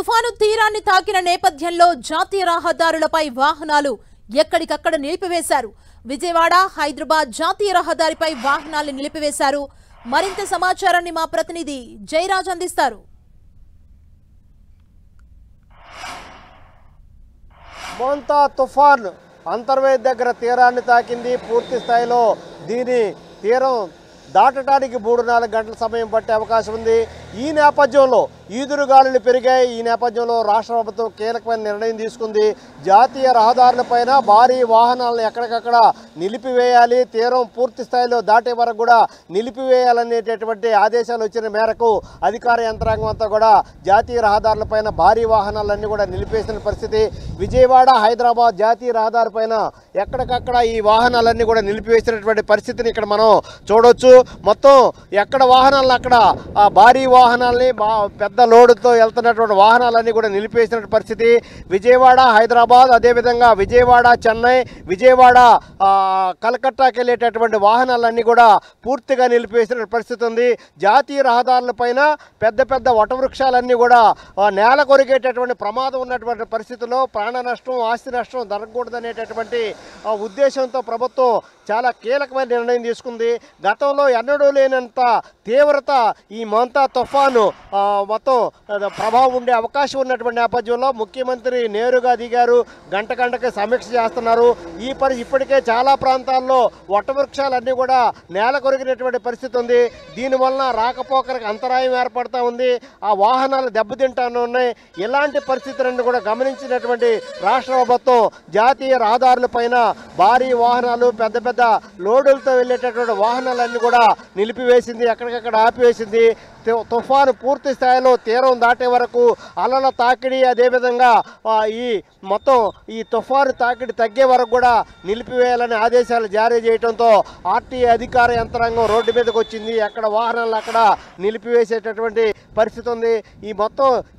తుఫాను తీరాన్ని తాకిన నేపథ్యంలో జాతీయ రహదారులపై వాహనాలు ఎక్కడికక్కడ నిలిపివేశారు. విజయవాడ హైదరాబాద్ జాతీయ రహదారిపై వాహనాలు నిలిపివేశారు. మరింత సమాచారాన్ని మా ప్రతినిధి జయరాజ్ అందిస్తారు. మోంతా తుఫాన్ అంతర్వేది దగ్గర తీరాన్ని తాకింది. పూర్తి స్థాయిలో దీని తీరం దాటడానికి 3-4 గంటల సమయం పట్టే అవకాశం ఉంది. ఈ నేపథ్యంలో ఈదురుగాలులు పెరిగాయి. ఈ నేపథ్యంలో రాష్ట్ర ప్రభుత్వం కీలకమైన నిర్ణయం తీసుకుంది. జాతీయ రహదారులపైన భారీ వాహనాలను ఎక్కడికక్కడ నిలిపివేయాలి, తీరం పూర్తి స్థాయిలో దాటే వరకు కూడా నిలిపివేయాలనేటటువంటి ఆదేశాలు వచ్చిన మేరకు అధికార యంత్రాంగం అంతా కూడా జాతీయ రహదారులపైన భారీ వాహనాలన్నీ కూడా నిలిపేసిన పరిస్థితి. విజయవాడ హైదరాబాద్ జాతీయ రహదారిపైన ఎక్కడికక్కడ ఈ వాహనాలన్నీ కూడా నిలిపివేసినటువంటి పరిస్థితిని ఇక్కడ మనం చూడవచ్చు. మొత్తం ఎక్కడ వాహనాలను అక్కడ భారీ వాహనాలని పెద్ద లోడుతో వెళ్తున్నటువంటి వాహనాలన్నీ కూడా నిలిపేసిన పరిస్థితి. విజయవాడ హైదరాబాద్, అదేవిధంగా విజయవాడ చెన్నై, విజయవాడ కలకట్టాకి వెళ్ళేటటువంటి వాహనాలన్నీ కూడా పూర్తిగా నిలిపేసిన పరిస్థితి ఉంది. జాతీయ రహదారులపైన పెద్ద పెద్ద వటవృక్షాలన్నీ కూడా నేల కొరిగేటటువంటి ప్రమాదం ఉన్నటువంటి పరిస్థితుల్లో ప్రాణ నష్టం, ఆస్తి నష్టం జరగకూడదనేటటువంటి ఉద్దేశంతో ప్రభుత్వం చాలా కీలకమైన నిర్ణయం తీసుకుంది. గతంలో ఎన్నడూ లేనంత తీవ్రత ఈ మోంతా తుఫాను మొత్తం ప్రభావం ఉండే అవకాశం ఉన్నటువంటి నేపథ్యంలో ముఖ్యమంత్రి నేరుగా దిగారు. గంటకి సమీక్ష చేస్తున్నారు. ఇప్పటికే చాలా ప్రాంతాల్లో వటవృక్షాలన్నీ కూడా నేల కొరిగినటువంటి పరిస్థితి ఉంది. దీనివలన రాకపోకలకు అంతరాయం ఏర్పడుతూ ఉంది. ఆ వాహనాలు దెబ్బతింటానే ఉన్నాయి. ఇలాంటి పరిస్థితులను కూడా గమనించినటువంటి రాష్ట్ర ప్రభుత్వం జాతీయ రహదారులపైన భారీ వాహనాలు, పెద్ద పెద్ద లోడులతో వెళ్ళేటటువంటి వాహనాలన్నీ కూడా నిలిపివేసింది, ఎక్కడికక్కడ ఆపివేసింది. తుఫాను పూర్తి స్థాయిలో తీరం దాటే వరకు అలల తాకిడి, అదేవిధంగా ఈ తుఫాను తాకిడి తగ్గే వరకు కూడా నిలిపివేయాలని ఆదేశాలు జారీ చేయడంతో ఆర్టీఏ అధికార యంత్రాంగం రోడ్డు మీదకి వచ్చింది. ఎక్కడ వాహనాలు అక్కడ నిలిపివేసేటటువంటి పరిస్థితి ఉంది.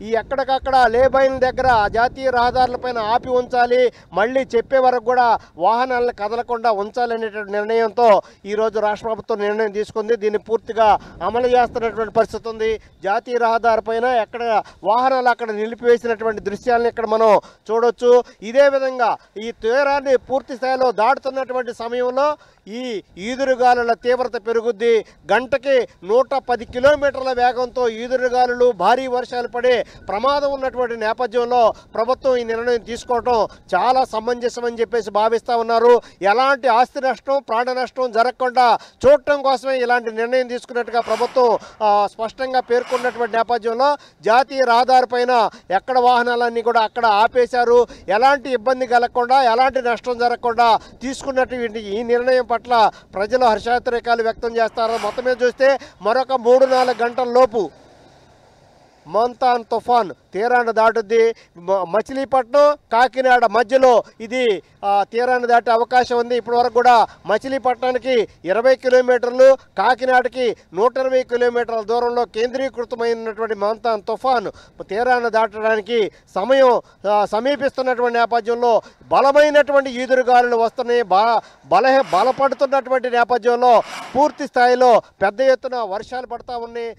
ఈ ఎక్కడికక్కడ లేబైన్ దగ్గర జాతీయ రహదారులపైన ఆపి ఉంచాలి, మళ్ళీ చెప్పే వరకు కూడా వాహనాలను కదలకుండా ఉంచాలనేటువంటి నిర్ణయంతో ఈరోజు రాష్ట్ర ప్రభుత్వం నిర్ణయం తీసుకుంది. దీన్ని పూర్తిగా అమలు చేస్తున్నటువంటి పరిస్థితి ఉంది. జాతీయ రహదారిపైన ఎక్కడ వాహనాలు అక్కడ నిలిపివేసినటువంటి దృశ్యాలను ఇక్కడ మనం చూడొచ్చు. ఇదే విధంగా ఈ తీరాన్ని పూర్తి స్థాయిలో దాటుతున్నటువంటి సమయంలో ఈ ఈదురుగాలుల తీవ్రత పెరుగుద్ది. గంటకి 110 కిలోమీటర్ల వేగంతో ఈదురుగాలులు, భారీ వర్షాలు పడే ప్రమాదం ఉన్నటువంటి నేపథ్యంలో ప్రభుత్వం ఈ నిర్ణయం తీసుకోవడం చాలా సమంజసం అని చెప్పేసి భావిస్తూ ఉన్నారు. ఎలాంటి ఆస్తి నష్టం, ప్రాణ నష్టం జరగకుండా చూడటం కోసమే ఇలాంటి నిర్ణయం తీసుకున్నట్టుగా ప్రభుత్వం స్పష్టంగా పేర్కొన్నటువంటి నేపథ్యంలో జాతీయ రహదారిపైన ఎక్కడ వాహనాలన్నీ కూడా అక్కడ ఆపేశారు. ఎలాంటి ఇబ్బంది కలగకుండా, ఎలాంటి నష్టం జరగకుండా తీసుకున్నటువంటి ఈ నిర్ణయం పట్ల ప్రజలు హర్షాతిరేకాలు వ్యక్తం చేస్తారు. మొత్తం మీద చూస్తే మరొక 3-4 గంటల లోపు మోంతా తుఫాన్ తీరాన్ని దాటుద్ది. మచిలీపట్నం కాకినాడ మధ్యలో ఇది తీరాన్ని దాటే అవకాశం ఉంది. ఇప్పటి వరకు కూడా మచిలీపట్నానికి 20 కిలోమీటర్లు, కాకినాడకి 120 కిలోమీటర్ల దూరంలో కేంద్రీకృతమైనటువంటి మోంతా తుఫాన్ తీరాన్ని దాటడానికి సమయం సమీపిస్తున్నటువంటి నేపథ్యంలో బలమైనటువంటి ఈదురుగాలులు వస్తున్నాయి. బలపడుతున్నటువంటి నేపథ్యంలో పూర్తి స్థాయిలో పెద్ద ఎత్తున వర్షాలు పడతా ఉన్నాయి.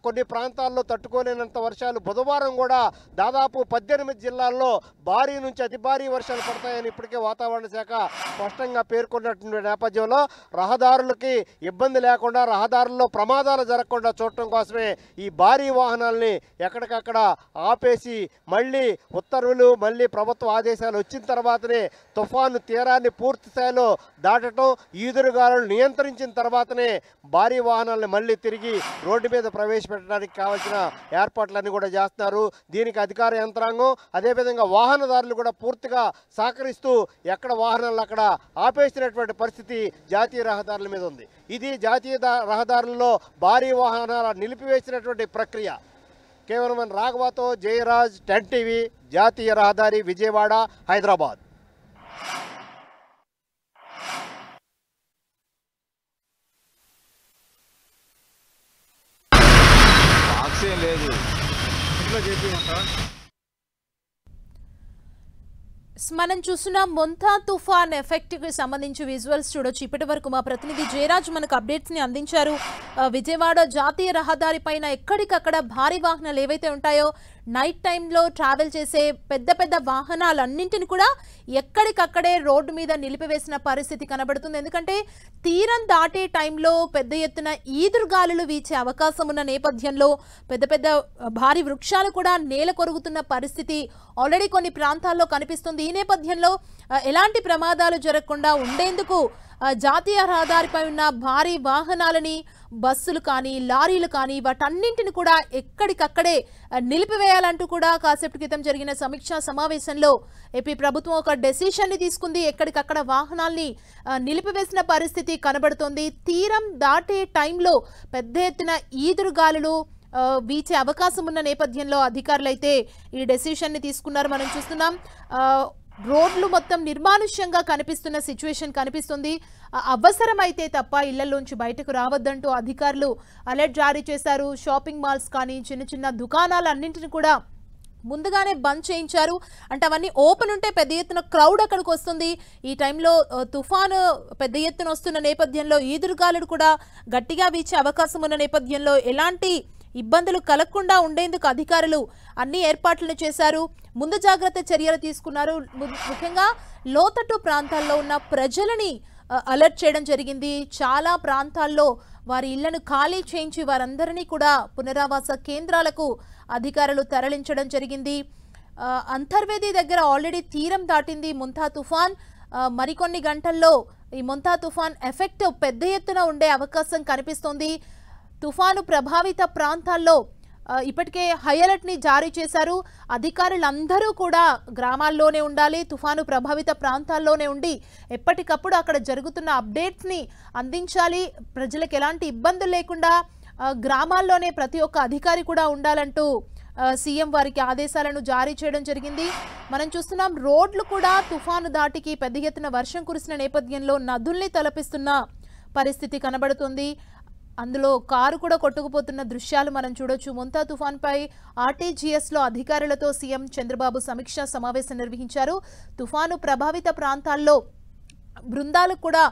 కొన్ని ప్రాంతాల్లో తట్టుకోలేనంత వర్షాలు. బుధవారం కూడా దాదాపు 18 జిల్లాల్లో భారీ నుంచి అతి భారీ వర్షాలు పడతాయని ఇప్పటికే వాతావరణ శాఖ స్పష్టంగా పేర్కొన్నటువంటి నేపథ్యంలో రహదారులకి ఇబ్బంది లేకుండా, రహదారుల్లో ప్రమాదాలు జరగకుండా చూడటం కోసమే ఈ భారీ వాహనాలని ఎక్కడికక్కడ ఆపేసి మళ్ళీ ఉత్తర్వులు, మళ్ళీ ప్రభుత్వ ఆదేశాలు వచ్చిన తర్వాతనే తుఫాను తీరాన్ని పూర్తి స్థాయిలో దాటడం, ఈదురుగాలులు నియంత్రించిన తర్వాతనే భారీ వాహనాలను మళ్ళీ తిరిగి రోడ్డు మీద ప్రవేశపెట్టడానికి కావాల్సిన ఏర్పాట్లన్నీ కూడా చేస్తున్నారు. దీనికి అధికార యంత్రాంగం, అదేవిధంగా వాహనదారులు కూడా పూర్తిగా సహకరిస్తూ ఎక్కడ వాహనాలు అక్కడ ఆపేసినటువంటి పరిస్థితి జాతీయ రహదారుల మీద ఉంది. ఇది జాతీయ రహదారుల్లో భారీ వాహనాల నిలిపివేసినటువంటి ప్రక్రియ. కేవలం రాఘవతో జయరాజ్, 10 టీవీ, జాతీయ రహదారి, విజయవాడ, హైదరాబాద్. మనం చూసిన మోంతా తుఫాన్ ఎఫెక్ట్ కి సంబంధించి విజువల్స్ చూడొచ్చు. ఇప్పటి వరకు మా ప్రతినిధి జయరాజ్ మనకు అప్డేట్స్ ని అందించారు. విజయవాడ జాతీయ రహదారి పైన ఎక్కడికక్కడ భారీ వాహనాలు ఏవైతే ఉంటాయో నైట్ టైంలో ట్రావెల్ చేసే పెద్ద పెద్ద వాహనాలన్నింటిని కూడా ఎక్కడికక్కడే రోడ్డు మీద నిలిపివేసిన పరిస్థితి కనబడుతుంది. ఎందుకంటే తీరం దాటే టైంలో పెద్ద ఎత్తున ఈదురుగాలులు వీచే అవకాశం ఉన్న నేపథ్యంలో పెద్ద పెద్ద భారీ వృక్షాలు కూడా నేల కొరుగుతున్న పరిస్థితి ఆల్రెడీ కొన్ని ప్రాంతాల్లో కనిపిస్తుంది. ఈ నేపథ్యంలో ఎలాంటి ప్రమాదాలు జరగకుండా ఉండేందుకు జాతీయ రహదారిపై ఉన్న భారీ వాహనాలని, బస్సులు కానీ, లారీలు కానీ వాటన్నింటిని కూడా ఎక్కడికక్కడే నిలిపివేయాలంటూ కూడా కాసేపు క్రితం జరిగిన సమీక్షా సమావేశంలో ఏపీ ప్రభుత్వం ఒక డెసిషన్ని తీసుకుంది. ఎక్కడికక్కడ వాహనాల్ని నిలిపివేసిన పరిస్థితి కనబడుతోంది. తీరం దాటే టైంలో పెద్ద ఎత్తున ఈదురుగాలులు వీచే అవకాశం ఉన్న నేపథ్యంలో అధికారులు అయితే ఈ డెసిషన్ని తీసుకున్నారు. మనం చూస్తున్నాం రోడ్లు మొత్తం నిర్మానుష్యంగా కనిపిస్తున్న సిచ్యువేషన్ కనిపిస్తుంది. అవసరమైతే తప్ప ఇళ్లలోంచి బయటకు రావద్దంటూ అధికారులు అలర్ట్ జారీ చేశారు. షాపింగ్ మాల్స్ కానీ చిన్న చిన్న దుకాణాలు అన్నింటిని కూడా ముందుగానే బంద్ చేయించారు. అంటే అవన్నీ ఓపెన్ ఉంటే పెద్ద ఎత్తున క్రౌడ్ అక్కడికి వస్తుంది. ఈ టైంలో తుఫాను పెద్ద ఎత్తున వస్తున్న నేపథ్యంలో ఈదురుగాలులు కూడా గట్టిగా వీచే అవకాశం ఉన్న నేపథ్యంలో ఎలాంటి ఇబ్బందులు కలగకుండా ఉండేందుకు అధికారులు అన్ని ఏర్పాట్లను చేశారు. ముందు జాగ్రత్త చర్యలు తీసుకున్నారు. ముఖ్యంగా లోతట్టు ప్రాంతాల్లో ఉన్న ప్రజలని అలర్ట్ చేయడం జరిగింది. చాలా ప్రాంతాల్లో వారి ఇళ్లను ఖాళీ చేయించి వారందరినీ కూడా పునరావాస కేంద్రాలకు అధికారులు తరలించడం జరిగింది. అంతర్వేది దగ్గర ఆల్రెడీ తీరం దాటింది ముంతా తుఫాన్. మరికొన్ని గంటల్లో ఈ ముంతా తుఫాన్ ఎఫెక్ట్ పెద్ద ఎత్తున ఉండే అవకాశం కనిపిస్తోంది. తుఫాను ప్రభావిత ప్రాంతాల్లో ఇప్పటికే హై అలర్ట్ని జారీ చేశారు. అధికారులందరూ కూడా గ్రామాల్లోనే ఉండాలి, తుఫాను ప్రభావిత ప్రాంతాల్లోనే ఉండి ఎప్పటికప్పుడు అక్కడ జరుగుతున్న అప్డేట్స్ని అందించాలి. ప్రజలకు ఎలాంటి ఇబ్బందులు లేకుండా గ్రామాల్లోనే ప్రతి ఒక్క అధికారి కూడా ఉండాలంటూ సీఎం వారికి ఆదేశాలను జారీ చేయడం జరిగింది. మనం చూస్తున్నాం రోడ్లు కూడా తుఫాను దాటికి పెద్ద ఎత్తున వర్షం కురిసిన నేపథ్యంలో నదుల్ని తలపిస్తున్న పరిస్థితి కనబడుతుంది. అందులో కారు కూడా కొట్టుకుపోతున్న దృశ్యాలు మనం చూడొచ్చు. ముంతా తుఫాన్పై ఆర్టీజీఎస్లో అధికారులతో సీఎం చంద్రబాబు సమీక్షా సమావేశం నిర్వహించారు. తుఫాను ప్రభావిత ప్రాంతాల్లో బృందాలు కూడా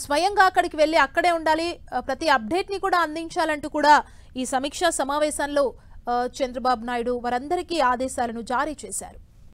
స్వయంగా అక్కడికి వెళ్ళి అక్కడే ఉండాలి, ప్రతి అప్డేట్ని కూడా అందించాలంటూ కూడా ఈ సమీక్షా సమావేశంలో చంద్రబాబు నాయుడు వారందరికీ ఆదేశాలను జారీ చేశారు.